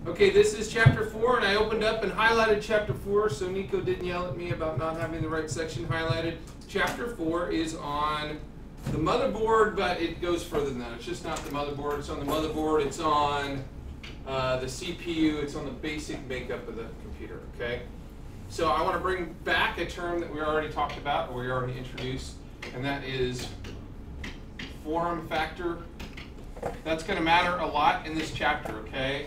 Okay, this is chapter 4, and I opened up and highlighted chapter 4, so Nico didn't yell at me about not having the right section highlighted. Chapter 4 is on the motherboard, but it goes further than that. It's just not the motherboard. It's on the motherboard. It's on the CPU. It's on the basic makeup of the computer, okay? So I want to bring back a term that we already talked about, or we already introduced, and that is form factor. That's going to matter a lot in this chapter, okay?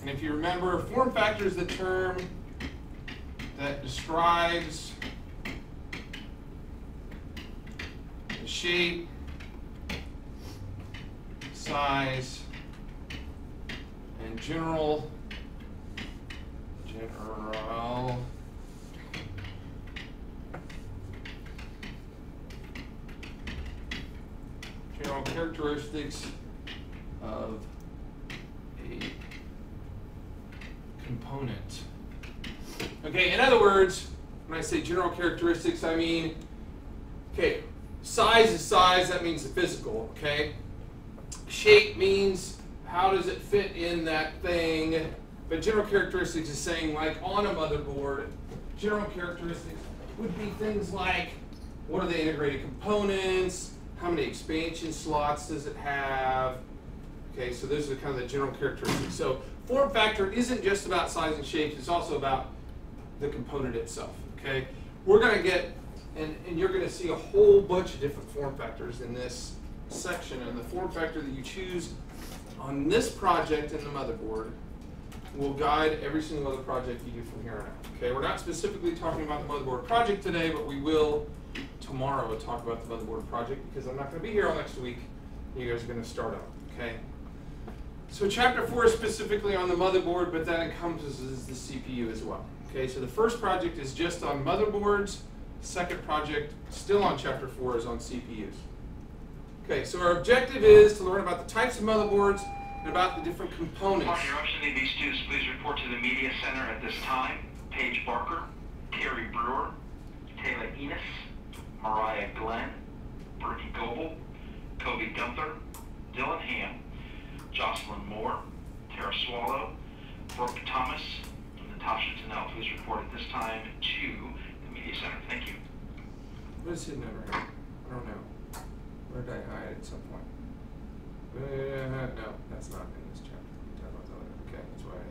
And if you remember, form factor is the term that describes the shape, size, and general characteristics of a component. Okay, in other words, when I say general characteristics, I mean, okay, size is size, that means the physical, okay? Shape means how does it fit in that thing, but general characteristics is saying, like on a motherboard, general characteristics would be things like, what are the integrated components, how many expansion slots does it have? Okay, so those are kind of the general characteristics. So form factor isn't just about size and shapes, it's also about the component itself, okay? We're going to get, and you're going to see a whole bunch of different form factors in this section, and the form factor that you choose on this project in the motherboard will guide every single other project you do from here on out, okay? We're not specifically talking about the motherboard project today, but we will tomorrow talk about the motherboard project because I'm not going to be here all next week. You guys are going to start out, okay? So chapter 4 is specifically on the motherboard, but that encompasses the CPU as well. Okay, so the first project is just on motherboards. Second project, still on chapter 4, is on CPUs. Okay, so our objective is to learn about the types of motherboards and about the different components. Upon interruption, these students please report to the Media Center at this time. Paige Barker, Terry Brewer, Taylor Enos, Mariah Glenn, Brittany Goebel, Kobe Gunther, Dylan Ham, Jocelyn Moore, Tara Swallow, Brooke Thomas, and Natasha Tennell. Please report at this time to the Media Center. Thank you. What is hidden over here? I don't know. Where did I hide at some point? No, that's not in this chapter. Okay, that's why I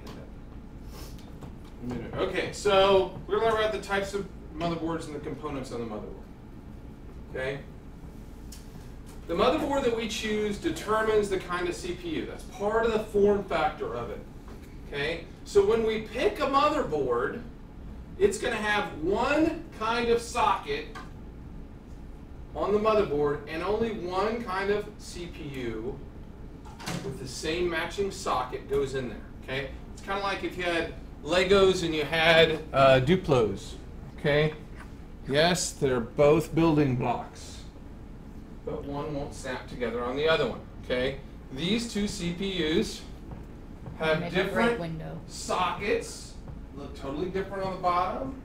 hid that. Okay, so we're going to learn about the types of motherboards and the components on the motherboard. Okay? The motherboard that we choose determines the kind of CPU. That's part of the form factor of it. Okay? So when we pick a motherboard, it's going to have one kind of socket on the motherboard and only one kind of CPU with the same matching socket goes in there. Okay? It's kind of like if you had Legos and you had Duplos. Okay? Yes, they're both building blocks, but one won't snap together on the other one, okay? These two CPUs have different sockets, look totally different on the bottom.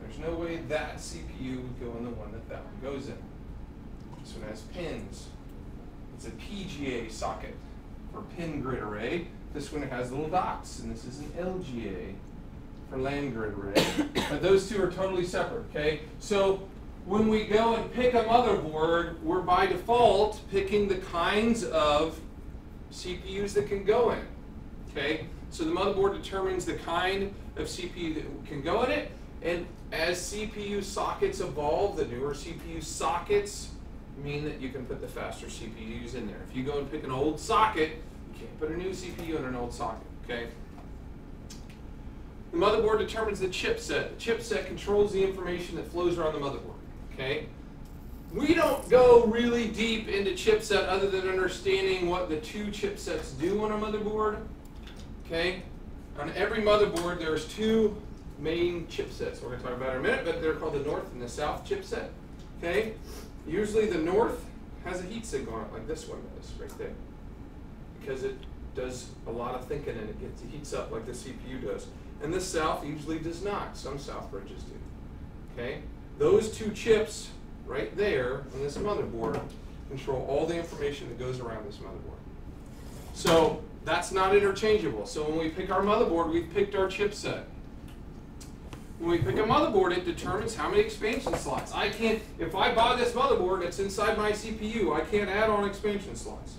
There's no way that CPU would go in the one that one goes in. This one has pins. It's a PGA socket for pin grid array. This one has little dots, and this is an LGA for land grid array. But those two are totally separate, okay? So when we go and pick a motherboard, we're by default picking the kinds of CPUs that can go in, okay? So the motherboard determines the kind of CPU that can go in it, and as CPU sockets evolve, the newer CPU sockets mean that you can put the faster CPUs in there. If you go and pick an old socket, you can't put a new CPU in an old socket, okay? The motherboard determines the chipset. The chipset controls the information that flows around the motherboard, okay? We don't go really deep into chipset other than understanding what the two chipsets do on a motherboard, okay? On every motherboard, there's two main chipsets we're going to talk about in a minute, but they're called the north and the south chipset, okay? Usually the north has a heat sink on it, like this one does, right there, because it does a lot of thinking and it heats up like the CPU does. And the south usually does not. Some south bridges do. Okay? Those two chips right there on this motherboard control all the information that goes around this motherboard. So That's not interchangeable. So when we pick our motherboard, we've picked our chipset. When we pick a motherboard, it determines how many expansion slots. I can't, if I buy this motherboard that's inside my CPU, I can't add on expansion slots.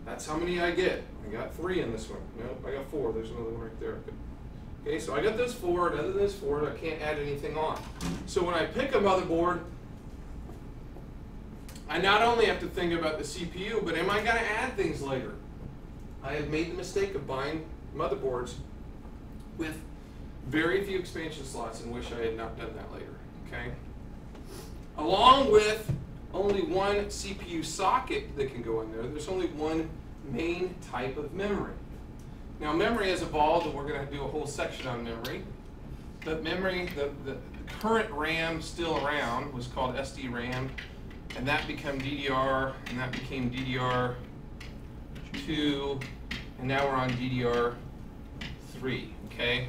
That's how many I get. I got 3 in this one. Nope, I got 4. There's another one right there. Okay, so I got those 4, and other than those 4, I can't add anything on. So when I pick a motherboard, I not only have to think about the CPU, but am I going to add things later? I have made the mistake of buying motherboards with very few expansion slots and wish I had not done that later, okay? Along with only one CPU socket that can go in there, there's only one main type of memory. Now memory has evolved, and we're going to do a whole section on memory. But memory, the current RAM still around was called SD-RAM, and that became DDR, and that became DDR2, and now we're on DDR3, okay?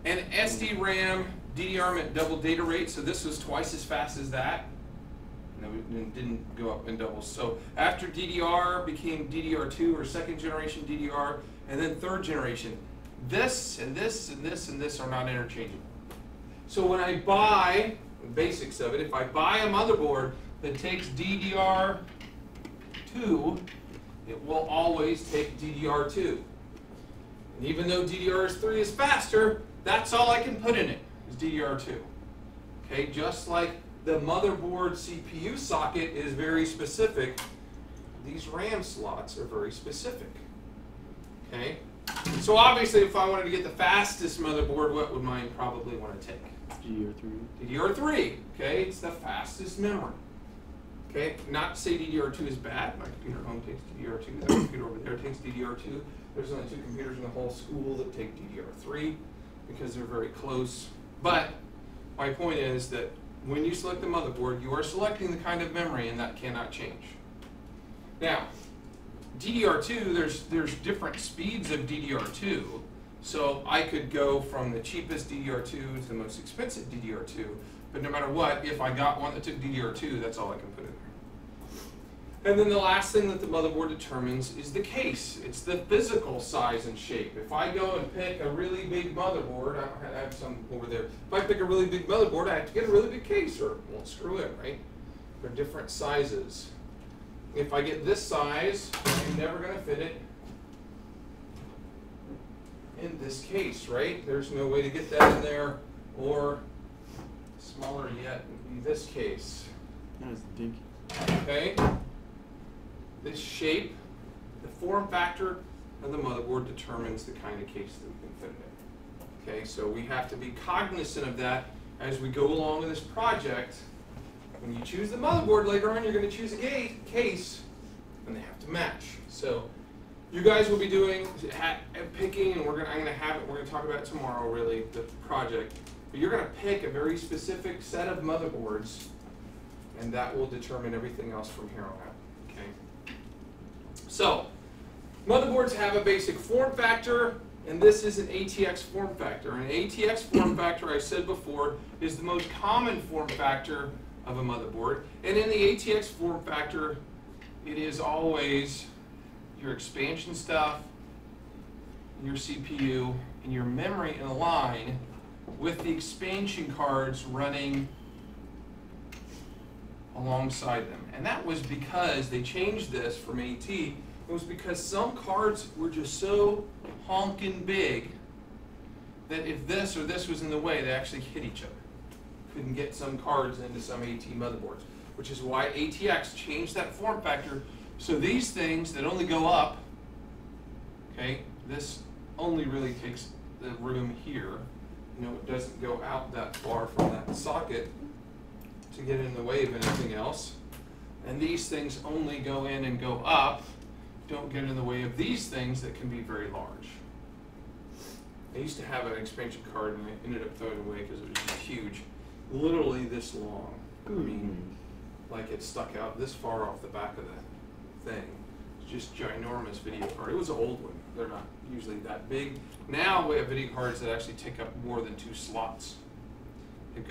And SD-RAM, DDR meant double data rate, so this was twice as fast as that. No, it didn't go up in doubles. So after DDR became DDR2, or second generation DDR, and then third generation. This and this and this and this are not interchangeable. So when I buy, the basics of it, if I buy a motherboard that takes DDR2, it will always take DDR2. And even though DDR3 is faster, that's all I can put in it, is DDR2. Okay, just like the motherboard CPU socket is very specific, these RAM slots are very specific. Okay, so obviously if I wanted to get the fastest motherboard, what would mine probably want to take? DDR3. DDR3, okay, it's the fastest memory. Okay, not to say DDR2 is bad. My computer at home takes DDR2, that computer over there takes DDR2. There's only 2 computers in the whole school that take DDR3 because they're very close. But my point is that when you select the motherboard, you are selecting the kind of memory, and that cannot change. Now, DDR2, there's different speeds of DDR2. So I could go from the cheapest DDR2 to the most expensive DDR2, but no matter what, if I got one that took DDR2, that's all I can put in there. And then the last thing that the motherboard determines is the case. It's the physical size and shape. If I go and pick a really big motherboard, I have some over there. If I pick a really big motherboard, I have to get a really big case, or it won't screw in, right? They're different sizes. If I get this size, I'm never going to fit it in this case, right? There's no way to get that in there, or smaller yet would be this case. That is dinky. Okay? This shape, the form factor of the motherboard determines the kind of case that we can fit it in. Okay, so we have to be cognizant of that as we go along with this project. When you choose the motherboard later on, you're going to choose a case, and they have to match. So you guys will be doing picking, and we're going to talk about it tomorrow, really, the project. But you're going to pick a very specific set of motherboards, and that will determine everything else from here on out. Okay. So motherboards have a basic form factor, and this is an ATX form factor. An ATX form factor, I said before, is the most common form factor of a motherboard. And in the ATX form factor, it is always your expansion stuff, your CPU, and your memory in a line with the expansion cards running alongside them. And that was because they changed this from AT. It was because some cards were just so honking big that if this or this was in the way, they actually hit each other. Couldn't get some cards into some AT motherboards, which is why ATX changed that form factor. So these things that only go up, okay, this only really takes the room here. You know, it doesn't go out that far from that socket to get in the way of anything else. And these things only go in and go up, don't get in the way of these things that can be very large. I used to have an expansion card, and I ended up throwing it away because it was just huge. Literally this long. I mean, like it stuck out this far off the back of the thing. It's just ginormous video card. It was an old one. They're not usually that big. Now we have video cards that actually take up more than 2 slots. They've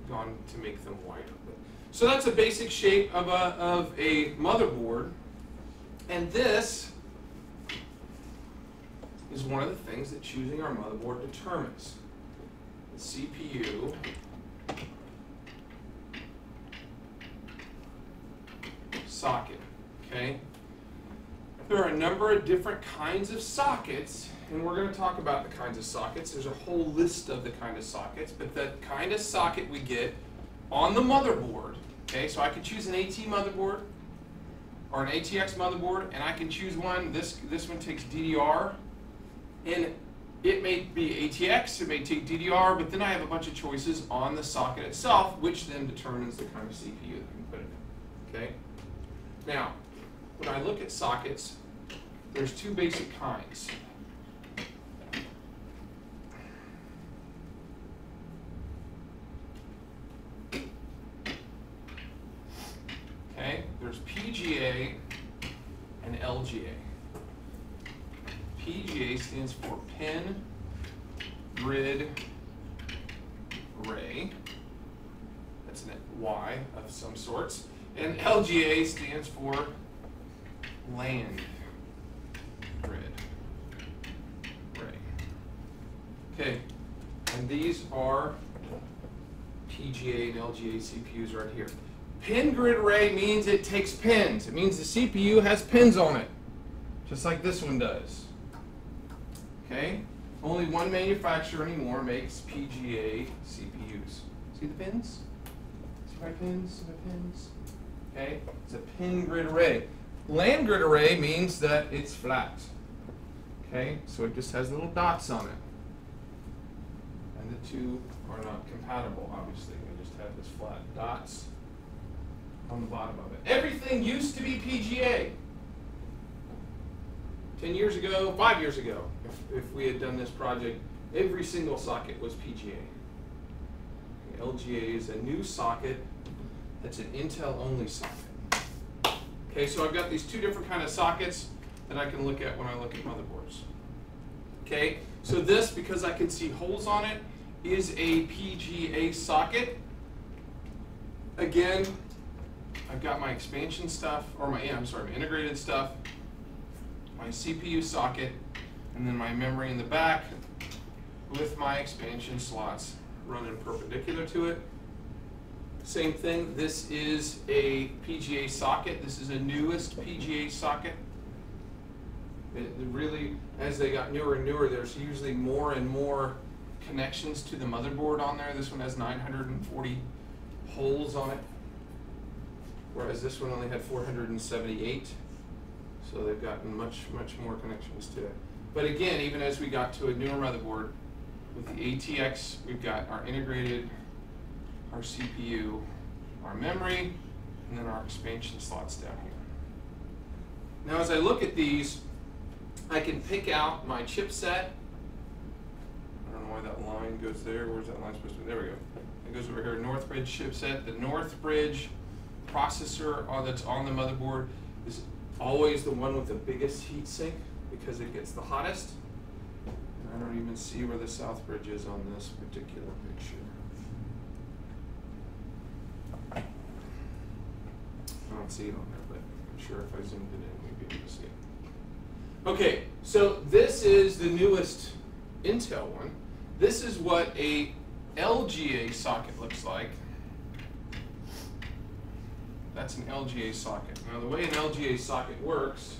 gone to make them wider. So that's a basic shape of a motherboard. And this is one of the things that choosing our motherboard determines. The CPU socket, okay? There are a number of different kinds of sockets, and we're going to talk about the kinds of sockets. There's a whole list of the kind of sockets, but the kind of socket we get on the motherboard, okay? So I could choose an AT motherboard or an ATX motherboard, and I can choose one. This one takes DDR, and it may be ATX, it may take DDR, but then I have a bunch of choices on the socket itself, which then determines the kind of CPU that I can put it in, okay? Now, when I look at sockets, there's two basic kinds. Okay, there's PGA and LGA. PGA stands for pin grid array. That's an Y of some sorts. And LGA stands for land grid array. Okay, and these are PGA and LGA CPUs right here. Pin grid array means it takes pins. It means the CPU has pins on it, just like this one does. Okay? Only one manufacturer anymore makes PGA CPUs. See the pins? See my pins? See my pins? Okay? It's a pin grid array. Land grid array means that it's flat. Okay? So it just has little dots on it. And the two are not compatible, obviously. They just have this flat dots on the bottom of it. Everything used to be PGA. 10 years ago, 5 years ago, if we had done this project, every single socket was PGA. LGA is a new socket that's an Intel-only socket. Okay, so I've got these two different kind of sockets that I can look at when I look at motherboards. Okay, so this, because I can see holes on it, is a PGA socket. Again, I've got my expansion stuff, or my integrated stuff, my CPU socket, and then my memory in the back with my expansion slots running perpendicular to it. Same thing, this is a PGA socket. This is a newest PGA socket. It really, as they got newer and newer, there's usually more and more connections to the motherboard on there. This one has 940 holes on it, whereas this one only had 478. So they've gotten much more connections to it. But again, even as we got to a newer motherboard, with the ATX, we've got our integrated, our CPU, our memory, and then our expansion slots down here. Now as I look at these, I can pick out my chipset. I don't know why that line goes there. Where's that line supposed to be? There we go. It goes over here, Northbridge chipset. The Northbridge processor that's on the motherboard is always the one with the biggest heat sink because it gets the hottest. And I don't even see where the Southbridge is on this particular picture. I don't see it on there, but I'm sure if I zoomed it in, we'd be able to see it. Okay, so this is the newest Intel one. This is what a LGA socket looks like. That's an LGA socket. Now the way an LGA socket works,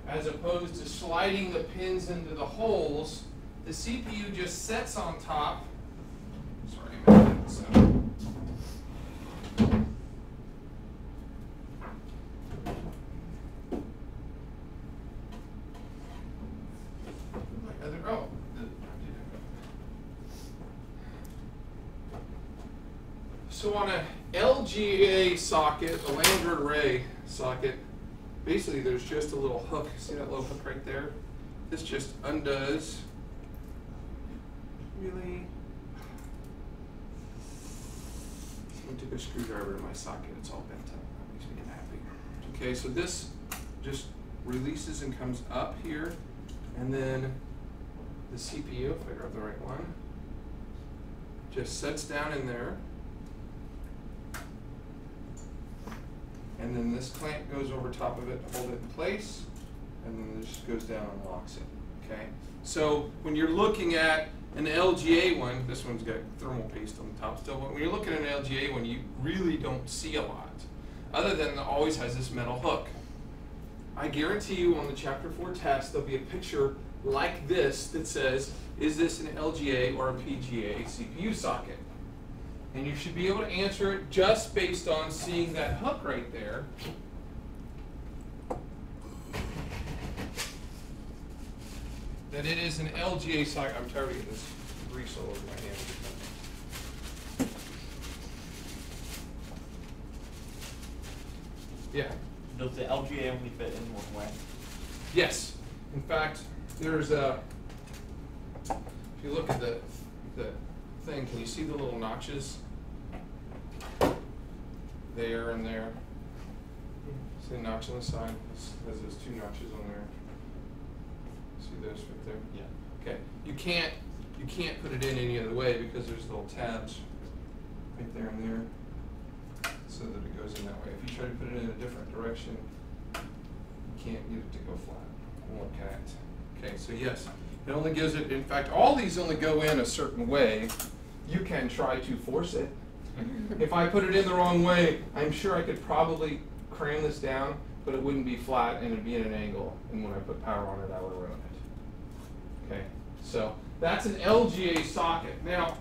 as opposed to sliding the pins into the holes, the CPU just sets on top. Sorry, I'm going to set up. So on a LGA socket, a land grid array socket, basically there's just a little hook. See that little hook right there? This just undoes. Really? Someone took a screwdriver in my socket. It's all bent up. That makes me unhappy. Okay, so this just releases and comes up here, and then the CPU, if I grab the right one, just sets down in there. And then this clamp goes over top of it to hold it in place, and then it just goes down and locks it. Okay, so when you're looking at an LGA one, this one's got thermal paste on the top still, but when you're looking at an LGA one, you really don't see a lot, other than it always has this metal hook. I guarantee you on the Chapter 4 test, there'll be a picture like this that says, is this an LGA or a PGA CPU socket? And you should be able to answer it just based on seeing that hook right there. That it is an LGA socket. I'm tired of getting this grease all over my hand. Yeah. Does the LGA only fit in one way? Yes. In fact, there's a. If you look at the thing, can you see the little notches? There and there. See the notch on the side? It has those two notches on there. See those right there? Yeah. Okay. You can't put it in any other way because there's little tabs right there and there, so that it goes in that way. If you try to put it in a different direction, you can't get it to go flat. It won't connect. Okay, so yes, it only gives it, in fact, all these only go in a certain way. You can try to force it. If I put it in the wrong way, I'm sure I could probably cram this down, but it wouldn't be flat and it'd be at an angle. And when I put power on it, I would ruin it. Okay, so that's an LGA socket. Now,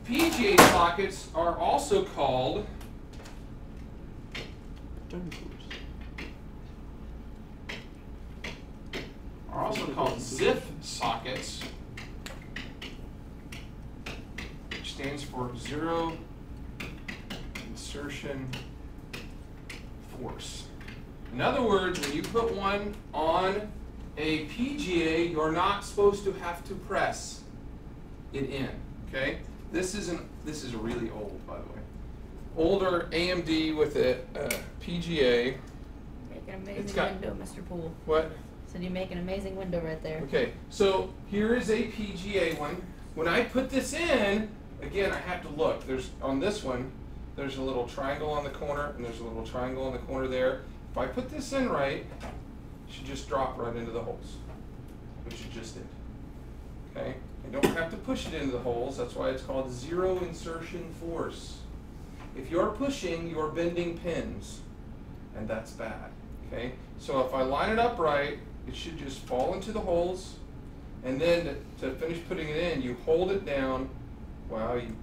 PGA sockets are also called ZIF sockets, which stands for zero insertion force. In other words, when you put one on a PGA, you're not supposed to have to press it in. Okay? This is really old, by the way. Older AMD with a PGA. Make an amazing window, Mr. Poole. What? Said you make an amazing window right there. Okay, so here is a PGA one. When I put this in, again, I have to look. On this one, there's a little triangle on the corner, and there's a little triangle on the corner there. If I put this in right, it should just drop right into the holes, which it just did. Okay? I don't have to push it into the holes. That's why it's called zero insertion force. If you're pushing, you're bending pins, and that's bad. Okay? So if I line it up right, it should just fall into the holes, and then to finish putting it in, you hold it down while you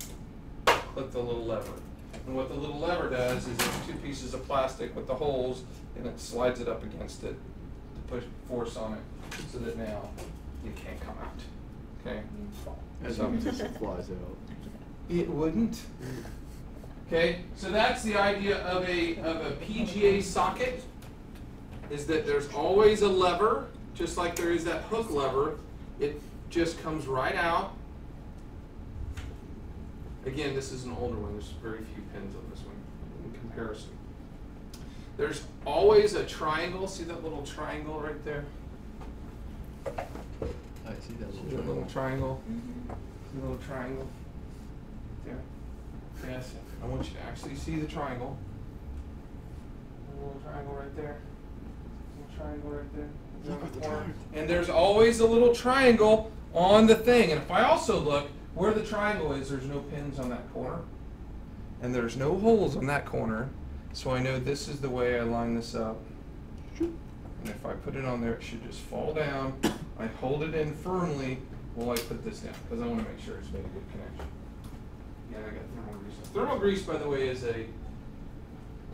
click the little lever. And what the little lever does is there's two pieces of plastic with the holes, and it slides it up against it to put force on it, so that now it can't come out. Okay? As long as it flies out. It wouldn't. Okay, so that's the idea of a PGA socket, is that there's always a lever, just like there is that hook lever. It just comes right out. Again, this is an older one. There's very few pins on this one in comparison. There's always a triangle. See that little triangle right there? I see that See that little triangle? Mm-hmm. See the little triangle? There. Yes. I want you to actually see the triangle. A little triangle right there. Little triangle right there. Look at the triangle. And there's always a little triangle on the thing. And if I also look where the triangle is, there's no pins on that corner. And there's no holes on that corner. So I know this is the way I line this up. And if I put it on there, it should just fall down. I hold it in firmly while I put this down, because I want to make sure it's made a good connection. Yeah, I got thermal grease. Thermal grease, by the way, is a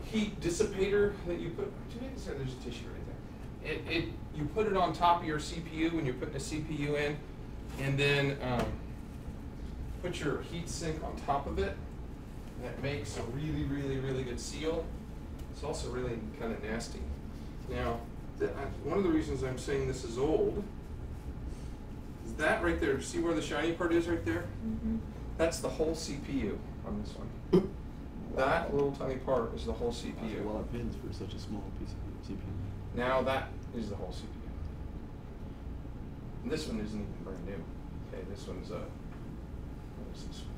heat dissipator that you put. There's a tissue right there. You put it on top of your CPU when you're putting a CPU in, and then put your heat sink on top of it. And that makes a really, really, really good seal. It's also really kind of nasty. Now, one of the reasons I'm saying this is old is that right there. See where the shiny part is right there? Mm-hmm. That's the whole CPU on this one. That little tiny part is the whole That's a CPU. lot of pins for such a small piece of CPU. Now that is the whole CPU. And this one isn't even brand new. Okay, this one's what is this one?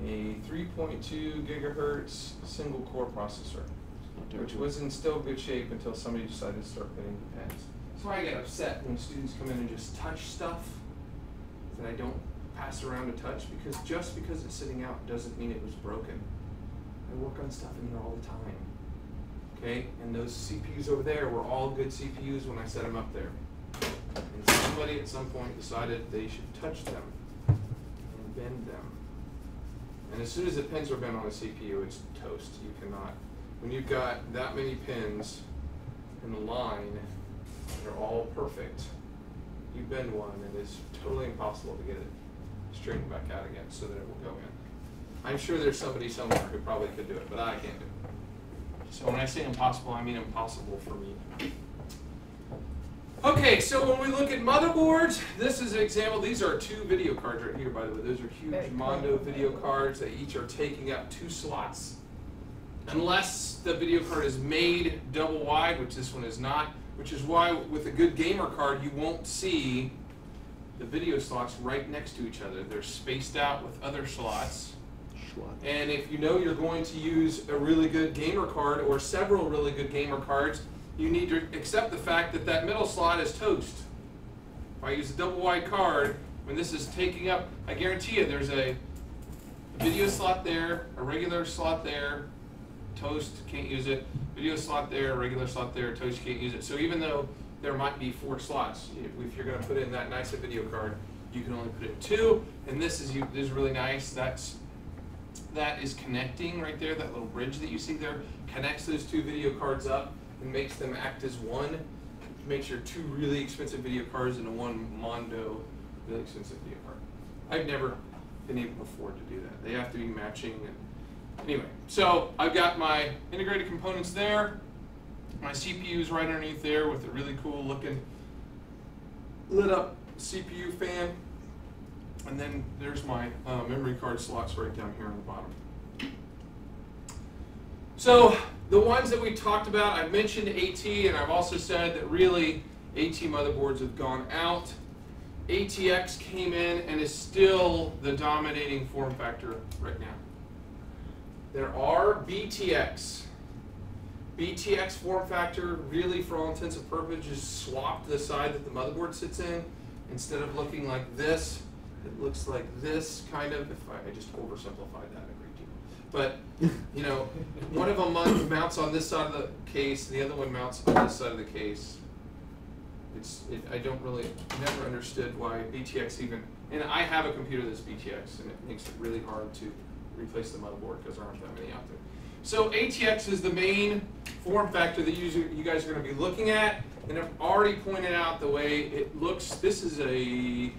A 3.2 gigahertz single core processor, which was in still good shape until somebody decided to start putting the pins. That's why I get upset when students come in and just touch stuff that I don't pass around to touch, because just because it's sitting out doesn't mean it was broken. I work on stuff in here all the time. Okay, and those CPUs over there were all good CPUs when I set them up there. And somebody at some point decided they should touch them and bend them. And as soon as the pins are bent on a CPU, it's toast. You cannot, when you've got that many pins in the line, they're all perfect, you bend one and it's totally impossible to get it straightened back out again so that it will go in. I'm sure there's somebody somewhere who probably could do it, but I can't do it. So when I say impossible, I mean impossible for me. Okay, so when we look at motherboards, this is an example. These are 2 video cards right here, by the way. Those are huge Very cool. Mondo video cards. They each are taking up 2 slots. Unless the video card is made double wide, which this one is not, which is why with a good gamer card, you won't see the video slots right next to each other. They're spaced out with other slots. And if you know you're going to use a really good gamer card or several really good gamer cards, you need to accept the fact that that middle slot is toast. If I use a double wide card, when this is taking up, I guarantee you there's a video slot there, a regular slot there, toast, can't use it, video slot there, regular slot there, toast, can't use it. So even though there might be 4 slots, if you're going to put in that nice video card, you can only put in 2, and this is really nice. That is connecting right there, that little bridge that you see there, connects those 2 video cards up and makes them act as one. It makes your 2 really expensive video cards into one Mondo really expensive video card. I've never been able to afford to do that. They have to be matching. And anyway, so I've got my integrated components there. My CPU is right underneath there with a really cool looking lit up CPU fan. And then there's my memory card slots right down here on the bottom. So the ones that we talked about, I've mentioned AT, and I've also said that really AT motherboards have gone out. ATX came in and is still the dominating form factor right now. There are BTX. BTX form factor really, for all intents and purposes, swapped the side that the motherboard sits in. Instead of looking like this, it looks like this, kind of. If I just oversimplified that a great deal. But, you know, one of them mounts on this side of the case, and the other one mounts on this side of the case. I don't really, never understood why BTX even, and I have a computer that's BTX, and it makes it really hard to replace the motherboard because there aren't that many out there. So ATX is the main form factor that you guys are going to be looking at, and I've already pointed out the way it looks. This is a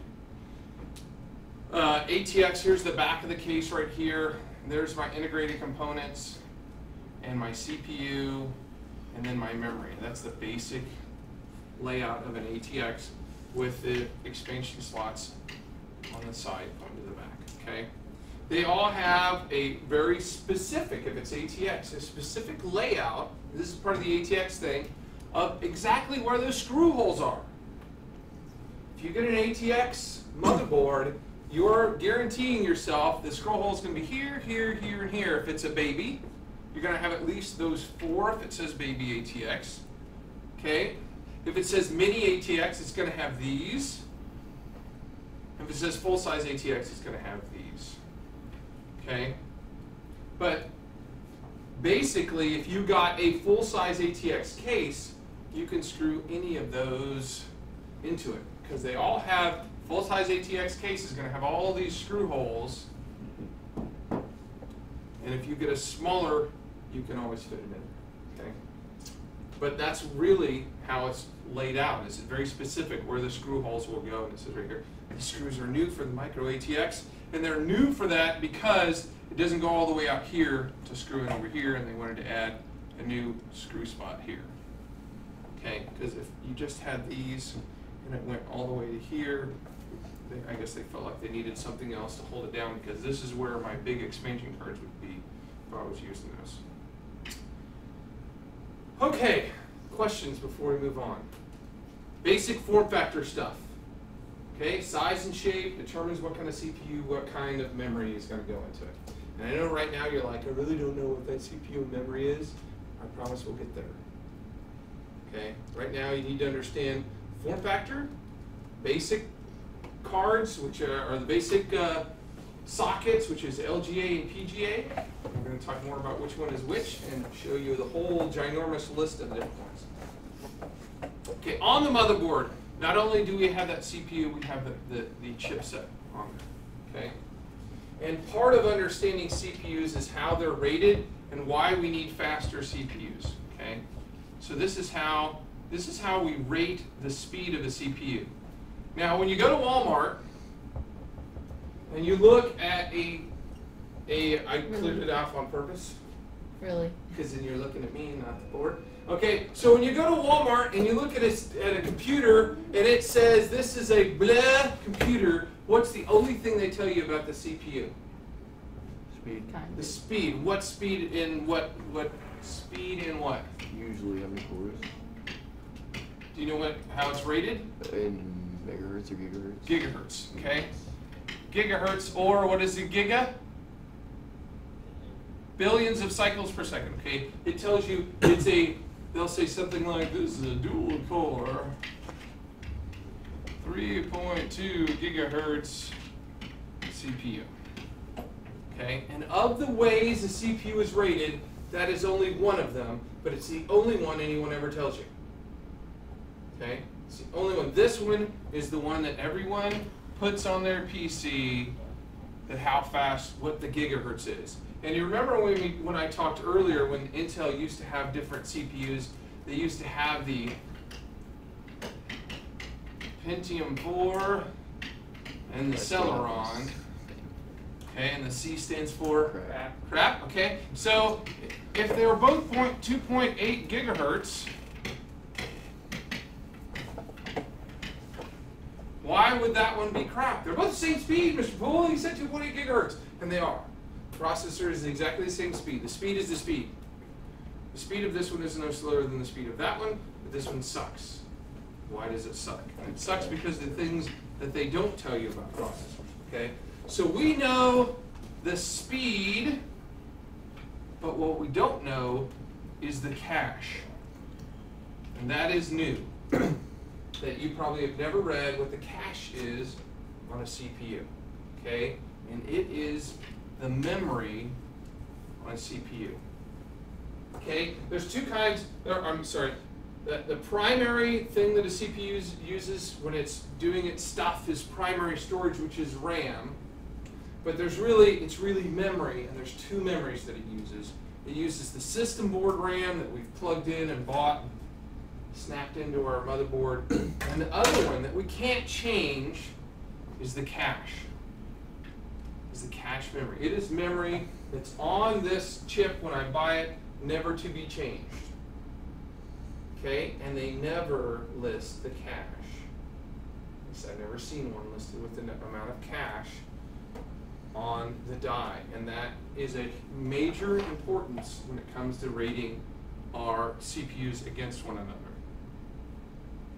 ATX. Here's the back of the case right here. There's my integrated components and my CPU and then my memory. That's the basic layout of an ATX with the expansion slots on the side going to the back, okay? They all have a very specific, if it's ATX, a specific layout, this is part of the ATX thing, of exactly where those screw holes are. If you get an ATX motherboard, you're guaranteeing yourself the scroll hole is going to be here, here, here, and here. If it's a baby, you're going to have at least those 4 if it says baby ATX. Okay? If it says mini ATX, it's going to have these. If it says full-size ATX, it's going to have these. Okay? But basically, if you got a full-size ATX case, you can screw any of those into it because they all have. Full-size ATX case is going to have all these screw holes, and if you get a smaller, you can always fit it in. Okay, but that's really how it's laid out. It's very specific where the screw holes will go, and it says right here. These screws are new for the micro ATX, and they're new for that because it doesn't go all the way out here to screw in over here, and they wanted to add a new screw spot here. Okay, because if you just had these and it went all the way to here, I guess they felt like they needed something else to hold it down because this is where my big expansion cards would be if I was using this. Okay, questions before we move on. Basic form factor stuff. Okay, size and shape determines what kind of CPU, what kind of memory is going to go into it. And I know right now you're like, I really don't know what that CPU and memory is. I promise we'll get there. Okay, right now you need to understand form factor, basic cards, which are the basic sockets, which is LGA and PGA. We're going to talk more about which one is which and show you the whole ginormous list of different ones. Okay, on the motherboard, not only do we have that CPU, we have the chipset on there. Okay, and part of understanding CPUs is how they're rated and why we need faster CPUs. Okay, so this is how we rate the speed of a CPU. Now, when you go to Walmart and you look at I cleared it off on purpose. Really? Because then you're looking at me, not the board. Okay, so when you go to Walmart and you look at a computer and it says this is a blah computer, what's the only thing they tell you about the CPU? Speed. The speed. What speed in what? What speed in what? Usually how many cores? Do you know how it's rated? In megahertz or gigahertz? Gigahertz. Okay. Gigahertz, or what is a giga? Billions of cycles per second. Okay. It tells you it's a. They'll say something like this is a dual core, 3.2 gigahertz CPU. Okay, and of the ways the CPU is rated, that is only one of them, but it's the only one anyone ever tells you. Okay, it's the only one. This one is the one that everyone puts on their PC, that how fast, what the gigahertz is. And you remember when I talked earlier, when Intel used to have different CPUs, they used to have the Pentium 4 and the Celeron. Okay, and the C stands for crap. Okay, so if they were both 2.8 gigahertz, why would that one be crap? They're both the same speed, Mr. Poole. He said 2.8 gigahertz, and they are. Processor is exactly the same speed. The speed is the speed. The speed of this one is no slower than the speed of that one, but this one sucks. Why does it suck? And it sucks because of the things that they don't tell you about processors. Okay, so we know the speed, but what we don't know is the cache, and that is new. That you probably have never read what the cache is on a CPU. Okay, and it is the memory on a CPU. Okay, there's two kinds. I'm sorry. The primary thing that a CPU uses when it's doing its stuff is primary storage, which is RAM. But it's really memory, and there's two memories that it uses. It uses the system board RAM that we've plugged in and bought, and snapped into our motherboard, and the other one that we can't change is the cache. Is the cache memory. It is memory that's on this chip when I buy it, never to be changed. Okay, and they never list the cache. At least I've never seen one listed with the amount of cache on the die, and that is a major importance when it comes to rating our CPUs against one another.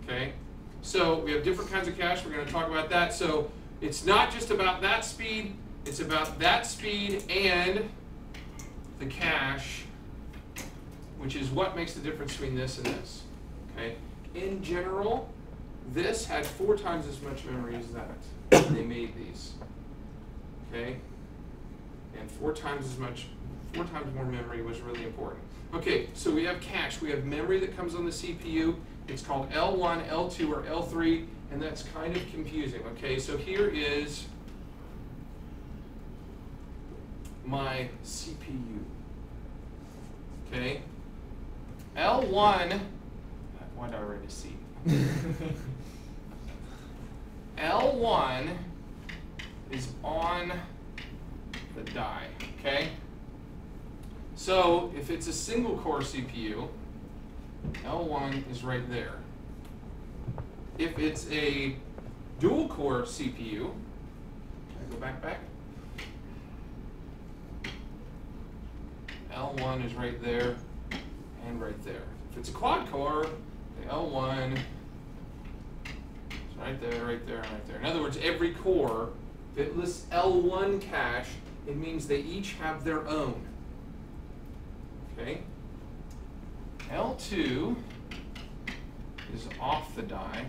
Okay, so we have different kinds of cache. We're going to talk about that. So it's not just about that speed, it's about that speed and the cache, which is what makes the difference between this and this. Okay, in general, this had 4 times as much memory as that when they made these. Okay, and 4 times more memory was really important. Okay, so we have cache. We have memory that comes on the CPU. It's called L1, L2, or L3, and that's kind of confusing. Okay, so here is my CPU. Okay, L1. Why did I write a C? L1 is on the die. Okay. So if it's a single core CPU, L1 is right there. If it's a dual core CPU, can I go back? L1 is right there and right there. If it's a quad core, the L1 is right there, right there, and right there. In other words, every core, if it lists L1 cache, it means they each have their own. Okay? L2 is off the die.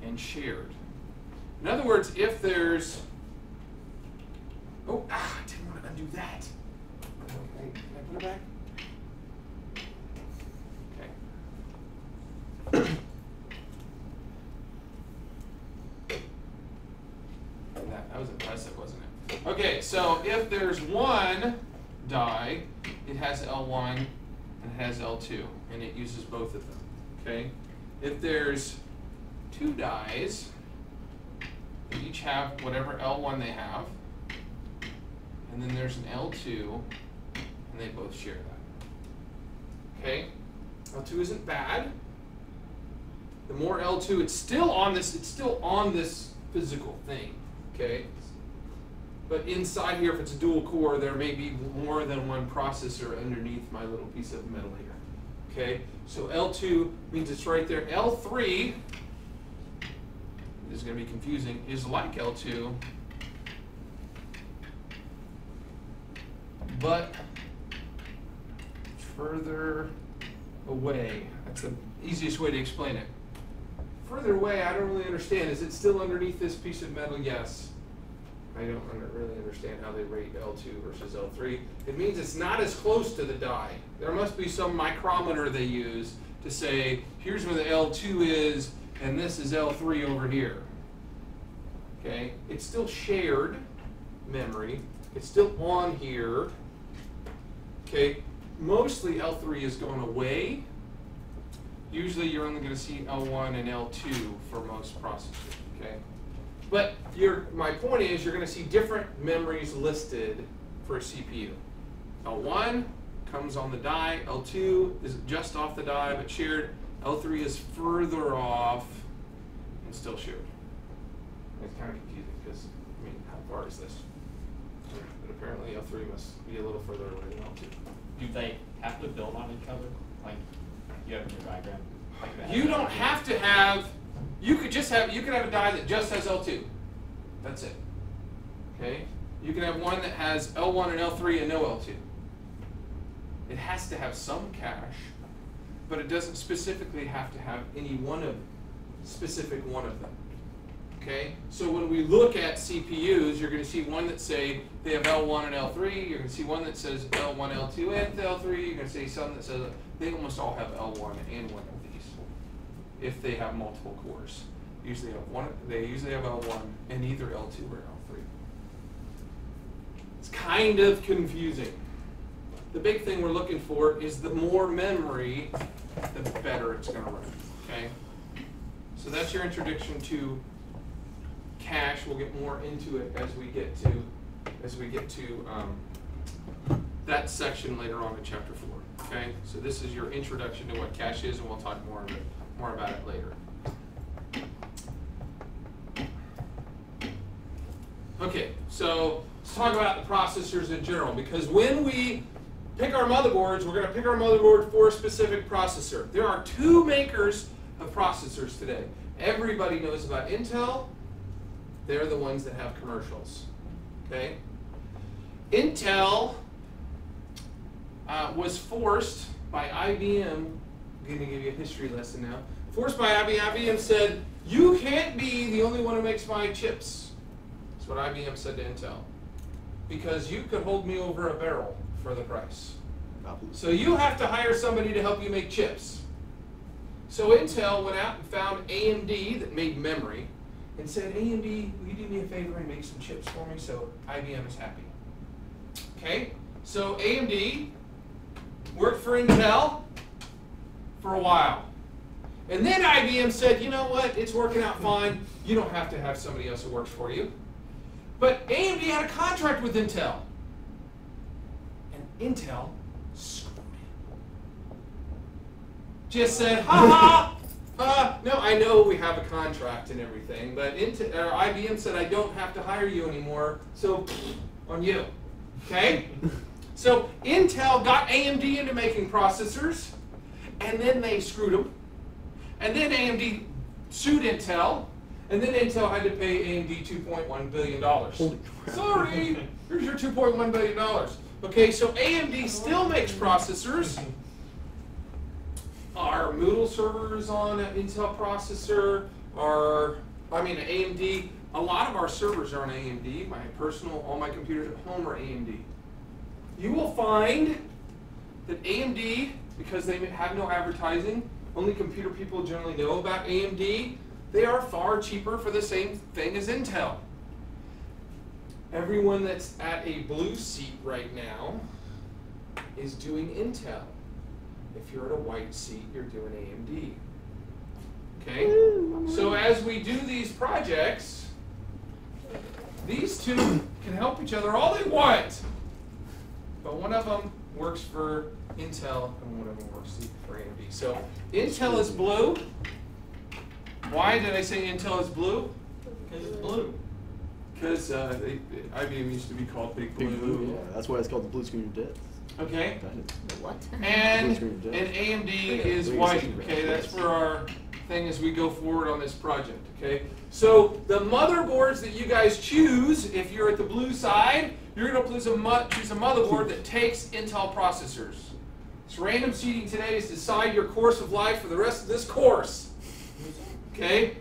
And shared. In other words, if there's, I didn't want to undo that. Okay, can I put it back? Okay. That was impressive, wasn't it? Okay, so if there's one die, it has L1 and it has L2, and it uses both of them. Okay? If there's two dies, they each have whatever L1 they have, and then there's an L2, and they both share that. Okay? L2 isn't bad. The more L2, it's still on this physical thing. Okay? But inside here, if it's a dual core, there may be more than one processor underneath my little piece of metal here. Okay? So L2 means it's right there. L3, this is going to be confusing, is like L2, but further away. That's the easiest way to explain it. Further away, I don't really understand. Is it still underneath this piece of metal? Yes. I don't really understand how they rate L2 versus L3. It means it's not as close to the die. There must be some micrometer they use to say, here's where the L2 is, and this is L3 over here. Okay? It's still shared memory. It's still on here. Okay? Mostly L3 is going away. Usually you're only going to see L1 and L2 for most processors. Okay? But my point is you're going to see different memories listed for a CPU. L1 comes on the die. L2 is just off the die but shared. L3 is further off and still shared. It's kind of confusing because, I mean, how far is this? But apparently L3 must be a little further away than L2. Do they have to build on each other? Like you have in your diagram? Like You don't have to have, you could have a die that just has L2. That's it. Okay? You can have one that has L1 and L3 and no L2. It has to have some cache, but it doesn't specifically have to have any specific one of them. Okay? So when we look at CPUs, you're going to see one that say they have L1 and L3. You're going to see one that says L1, L2, and L3. You're going to see some that says they almost all have L1 and one of these if they have multiple cores. Usually have one. They usually have L1 and either L2 or L3. It's kind of confusing. The big thing we're looking for is the more memory, the better it's going to run. Okay. So that's your introduction to cache. We'll get more into it as we get to that section later on in chapter 4. Okay. So this is your introduction to what cache is, and we'll talk more about it later. Okay, so let's talk about the processors in general, because when we pick our motherboards, we're going to pick our motherboard for a specific processor. There are two makers of processors today. Everybody knows about Intel. They're the ones that have commercials. Okay? Intel was forced by IBM, I'm going to give you a history lesson now, forced by IBM. IBM said, you can't be the only one who makes my chips. That's what IBM said to Intel. Because you could hold me over a barrel for the price. So you have to hire somebody to help you make chips. So Intel went out and found AMD that made memory and said, AMD, will you do me a favor and make some chips for me? So IBM is happy. Okay? So AMD worked for Intel for a while. And then IBM said, you know what, it's working out fine. You don't have to have somebody else who works for you. But AMD had a contract with Intel. And Intel screwed it. Just said, ha ha, no, I know we have a contract and everything, but IBM said I don't have to hire you anymore, so on you. Okay? So Intel got AMD into making processors, and then they screwed them. And then AMD sued Intel, and then Intel had to pay AMD $2.1 billion. Sorry, here's your $2.1 billion. Okay, so AMD still makes processors. Our Moodle server is on an Intel processor. AMD, a lot of our servers are on AMD. All my computers at home are AMD. You will find that AMD, because they have no advertising, only computer people generally know about AMD, they are far cheaper for the same thing as Intel. Everyone that's at a blue seat right now is doing Intel. If you're at a white seat, you're doing AMD. Okay? So as we do these projects, these two can help each other all they want. But one of them works for Intel and one of them works for AMD. So Intel is blue. Why did I say Intel is blue? Because it's blue. Because IBM used to be called Big Blue. Big Blue, yeah. That's why it's called the blue screen of death. Okay. What? And AMD is white. Okay, that's for our thing as we go forward on this project. Okay. So the motherboards that you guys choose, if you're at the blue side, you're going to choose a motherboard that takes Intel processors. This random seating today is to decide your course of life for the rest of this course. Okay?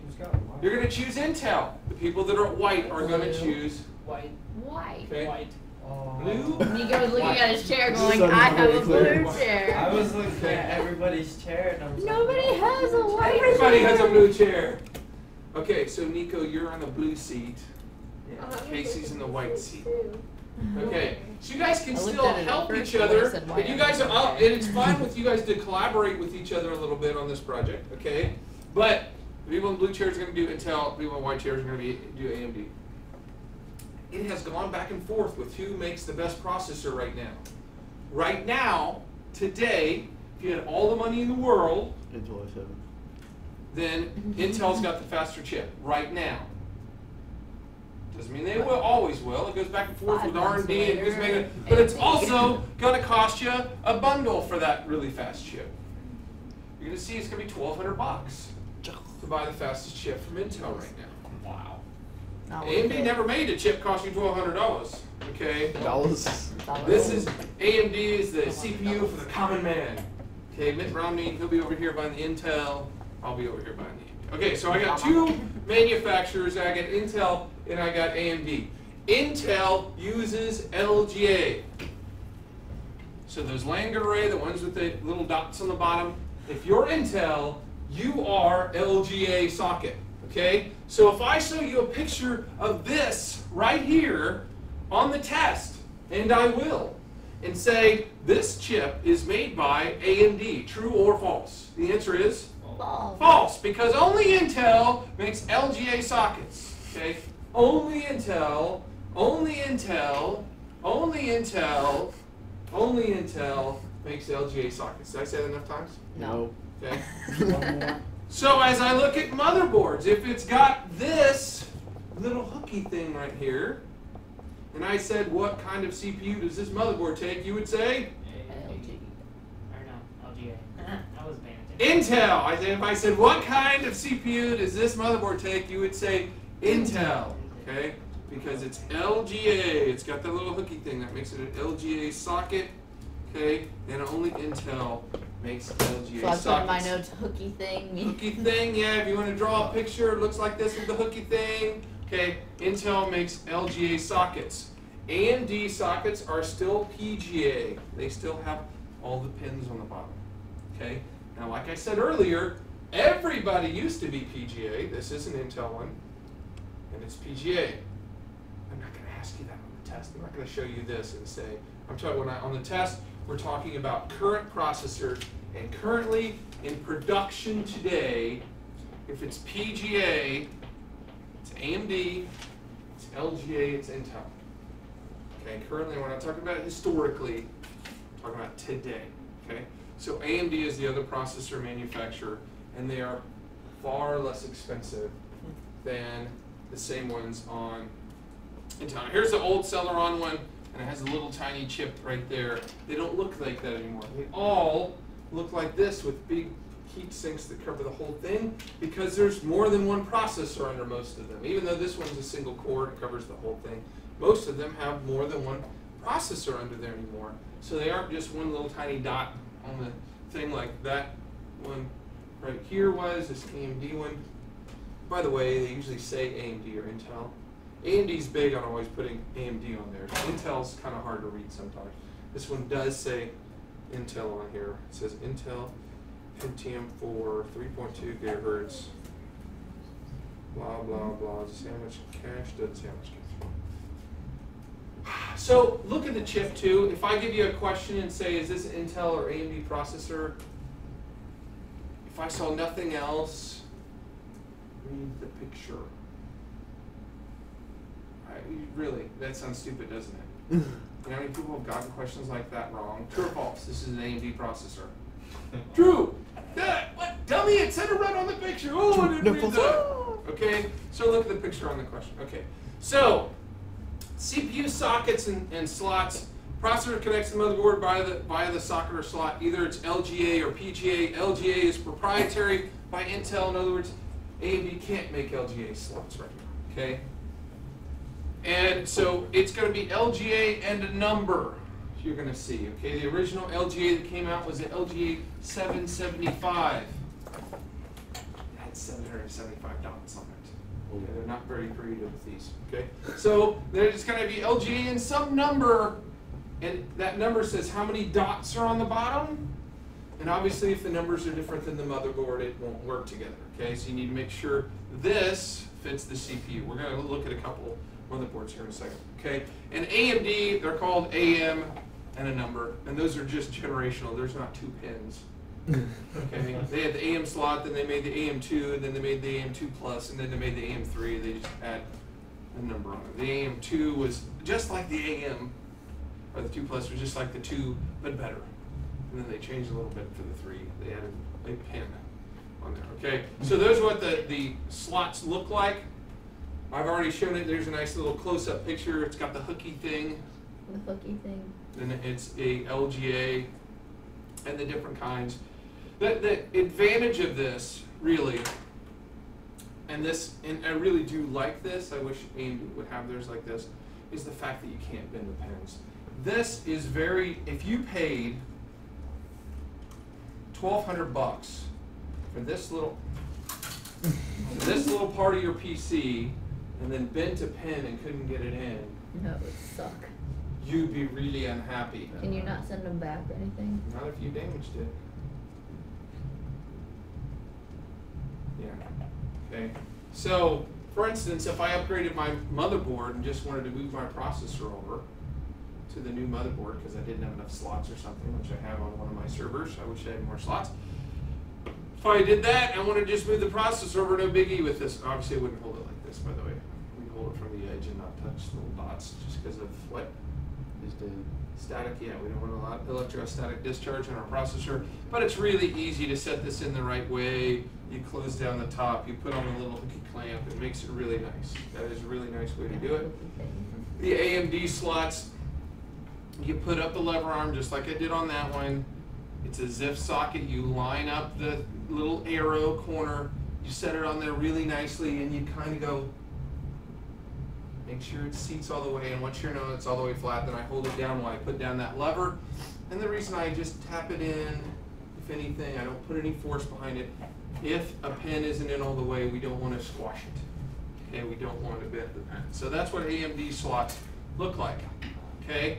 You're going to choose Intel. The people that are white are going to choose White. Why? okay. White. Blue. Nico's looking at his chair going, Sun I have a very clear. blue chair. I was looking at everybody's chair and I was Nobody like, has a white Everybody chair. has a blue chair. Okay, so Nico, you're on the blue seat. yeah. Casey's in the white seat. Okay, so you guys can I looked still at it at help first, each but I other, said, why but you am guys I are blue and chair? it's fine with you guys to collaborate with each other a little bit on this project, okay? But the people in blue chairs are going to do Intel, people in white chairs are going to do AMD. It has gone back and forth with who makes the best processor right now. Right now, today, if you had all the money in the world, Intel i7. then Intel's got the faster chip right now. Doesn't mean they will, always will. It goes back and forth 5 with months R&D, and later, goes but it's AMD. also going to cost you a bundle for that really fast chip. You're going to see it's going to be $1,200 to buy the fastest chip from Intel right now. Wow. Not worth AMD it. never made a chip cost you $1,200. Okay. Dollars. This is AMD is the CPU for the common man. Okay, Mitt Romney, he'll be over here buying the Intel. I'll be over here buying the AMD. Okay, so I got two manufacturers. I got Intel and I got AMD. Intel uses LGA. So those Langer array, the ones with the little dots on the bottom, if you're Intel, you are LGA socket. Okay? So if I show you a picture of this right here on the test, and I will, and say this chip is made by AMD, true or false? The answer is False. false, because only Intel makes LGA sockets. Okay? Only Intel, only Intel, only Intel, only Intel makes LGA sockets. Did I say that enough times? No. Okay. One more. So as I look at motherboards, if it's got this little hooky thing right here, and I said, what kind of CPU does this motherboard take? You would say LG. Or no, LGA. I was paying attention. Intel. If I said, what kind of CPU does this motherboard take? You would say Intel. Okay? Because it's LGA. It's got that little hooky thing that makes it an LGA socket. Okay? And only Intel makes LGA So I sockets. put in my notes, hooky thing. Hooky thing, yeah, if you want to draw a picture, it looks like this with the hooky thing. Okay, Intel makes LGA sockets. AMD sockets are still PGA. They still have all the pins on the bottom. Okay, now like I said earlier, everybody used to be PGA. This is an Intel one, and it's PGA. I'm not going to ask you that on the test. I'm not going to show you this and say, I'm talking on the test, we're talking about current processors, and currently in production today, if it's PGA, it's AMD, it's LGA, it's Intel. Okay, currently we're not talking about historically, we're talking about today. Okay, so AMD is the other processor manufacturer, and they are far less expensive than the same ones on Intel. Here's the old Celeron one, and it has a little tiny chip right there. They don't look like that anymore. They all look like this with big heat sinks that cover the whole thing, because there's more than one processor under most of them. Even though this one's a single core, it covers the whole thing. Most of them have more than one processor under there anymore. So they aren't just one little tiny dot on the thing like that one right here was, this AMD one. By the way, they usually say AMD or Intel. AMD's big on always putting AMD on there. Intel's kind of hard to read sometimes. This one does say Intel on here. It says Intel Pentium 4, 3.2 gigahertz, blah, blah, blah. Does it say how much cache? Doesn't say how much cache. So look at the chip too. If I give you a question and say, is this an Intel or AMD processor? If I saw nothing else, read the picture. Really, that sounds stupid, doesn't it? You know how many people have gotten questions like that wrong? True or false? This is an AMD processor. True. What? Dummy, it said it right on the picture. Oh, I didn't read that. Okay, so look at the picture on the question. Okay, so CPU sockets and slots. Processor connects the motherboard via the socket or slot. Either it's LGA or PGA. LGA is proprietary by Intel. In other words, AMD can't make LGA slots right now. Okay. And so it's going to be LGA and a number you're going to see. Okay, the original LGA that came out was the LGA 775. It had 775 dots on it. Okay, they're not very creative with these. Okay, so there's going to be LGA and some number, and that number says how many dots are on the bottom. And obviously, if the numbers are different than the motherboard, it won't work together. Okay, so you need to make sure this fits the CPU. We're going to look at a couple motherboards here in a second. Okay, and AMD, they're called AM and a number, and those are just generational. There's not two pins. Okay, they had the AM slot, then they made the AM2, then they made the AM2 plus, and then they made the AM3. They just had a number on it. The AM2 was just like the AM, or the 2 plus was just like the 2, but better. And then they changed a little bit for the 3. They added a pin on there. Okay, so those are what the slots look like. I've already shown it. There's a nice little close-up picture. It's got the hooky thing. The hooky thing. And it's a LGA and the different kinds. The advantage of this, really, and I really do like this, I wish AMD would have theirs like this, is the fact that you can't bend the pins. This is if you paid $1,200 for this little part of your PC, and then bent a pin and couldn't get it in, That would suck. you'd be really unhappy. Can you not send them back or anything? Not if you damaged it. Yeah. Okay. So, for instance, if I upgraded my motherboard and just wanted to move my processor over to the new motherboard because I didn't have enough slots or something, which I have on one of my servers, I wish I had more slots. If I did that, I want to just move the processor over, no biggie with this. Obviously, I wouldn't hold it like this, by the way. We hold it from the edge and not touch the little dots just because of what? Static, yeah, we don't want a lot of electrostatic discharge on our processor, but it's really easy to set this in the right way. You close down the top, you put on a little hooky clamp, it makes it really nice. That is a really nice way to do it. The AMD slots, you put up the lever arm just like I did on that one. It's a ZIF socket, you line up the little arrow corner, you set it on there really nicely, and you kind of go, make sure it seats all the way, and once you know it's all the way flat, then I hold it down while I put down that lever. And the reason I just tap it in, if anything, I don't put any force behind it. If a pin isn't in all the way, we don't want to squash it. Okay, we don't want to bend the pin. So that's what AMD slots look like. Okay,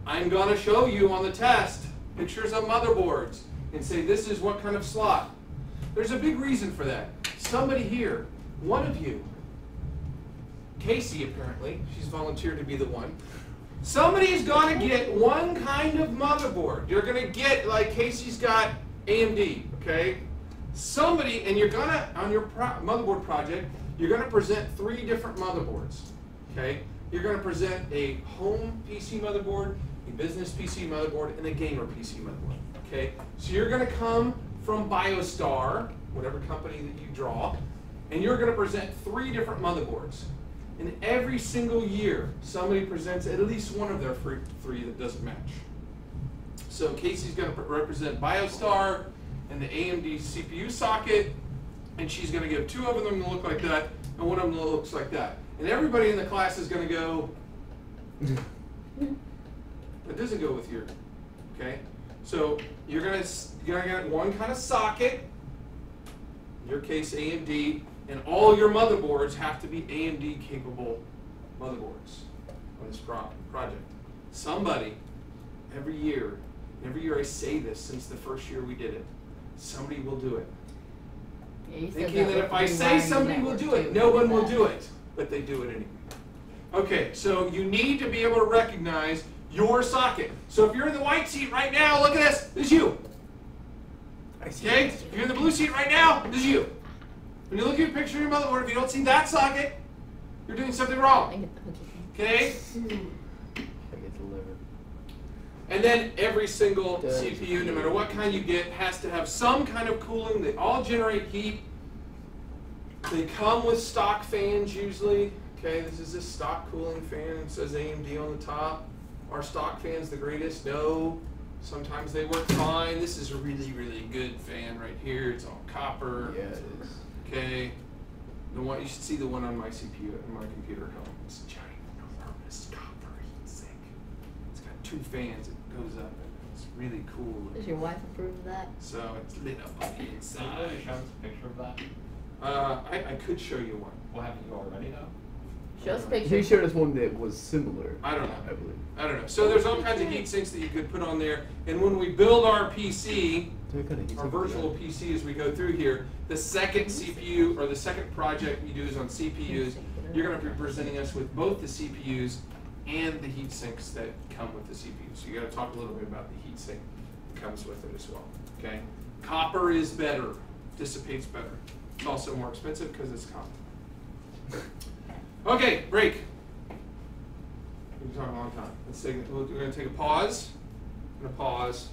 I'm going to show you on the test pictures of motherboards and say this is what kind of slot. There's a big reason for that. Somebody here, one of you, Casey apparently, she's volunteered to be the one. Somebody's going to get one kind of motherboard. You're going to get, like Casey's got AMD, okay? Somebody, and you're going to, on your motherboard project, you're going to present 3 different motherboards, okay? You're going to present a home PC motherboard, a business PC motherboard, and a gamer PC motherboard, okay? So you're going to come from Biostar, whatever company that you draw, and you're going to present 3 different motherboards. And every single year, somebody presents at least one of their 3 that doesn't match. So Casey's going to represent Biostar and the AMD CPU socket, and she's going to give 2 of them that look like that, and one of them that looks like that. And everybody in the class is going to go, That doesn't go with your, okay? So you're gonna get one kind of socket, in your case AMD, and all your motherboards have to be AMD capable motherboards on this project. Somebody, every year I say this since the first year we did it, somebody will do it. Yeah, you said Thinking that with if I say rewiring the somebody will network do it, too. no You one did will that. do it, but they do it anyway. Okay, so you need to be able to recognize your socket. So if you're in the white seat right now, look at this. This is you. Okay? If you're in the blue seat right now, this is you. When you look at your picture of your motherboard, if you don't see that socket, you're doing something I wrong. get the hooky. Okay? I get delivered. And then every single Does. CPU, no matter what kind you get, has to have some kind of cooling. They all generate heat. They come with stock fans usually. Okay, this is a stock cooling fan. It says AMD on the top. Are stock fans the greatest? No. Sometimes they work fine. This is a really, really good fan right here. It's all copper. Yeah, it is. Okay. The one you should see the one on my CPU in my computer at home. It's ginormous copper heat sink. It's got 2 fans. It goes up and it's really cool. Does your wife approve of that? So it's lit up on the Can you really inside. show us a picture of that? I could show you one. Well, haven't you already though? Show us He pictures. showed us one that was similar. I don't know. I believe. I don't know. So there's all kinds of heat sinks that you could put on there. And when we build our PC, our virtual PC as we go through here, the second CPU or the second project we do is on CPUs. You're going to be presenting us with both the CPUs and the heat sinks that come with the CPU. So you got to talk a little bit about the heat sink that comes with it as well. Okay? Copper is better, dissipates better. It's also more expensive because it's copper. Okay, break. We've been talking a long time. We're going to take a pause and a pause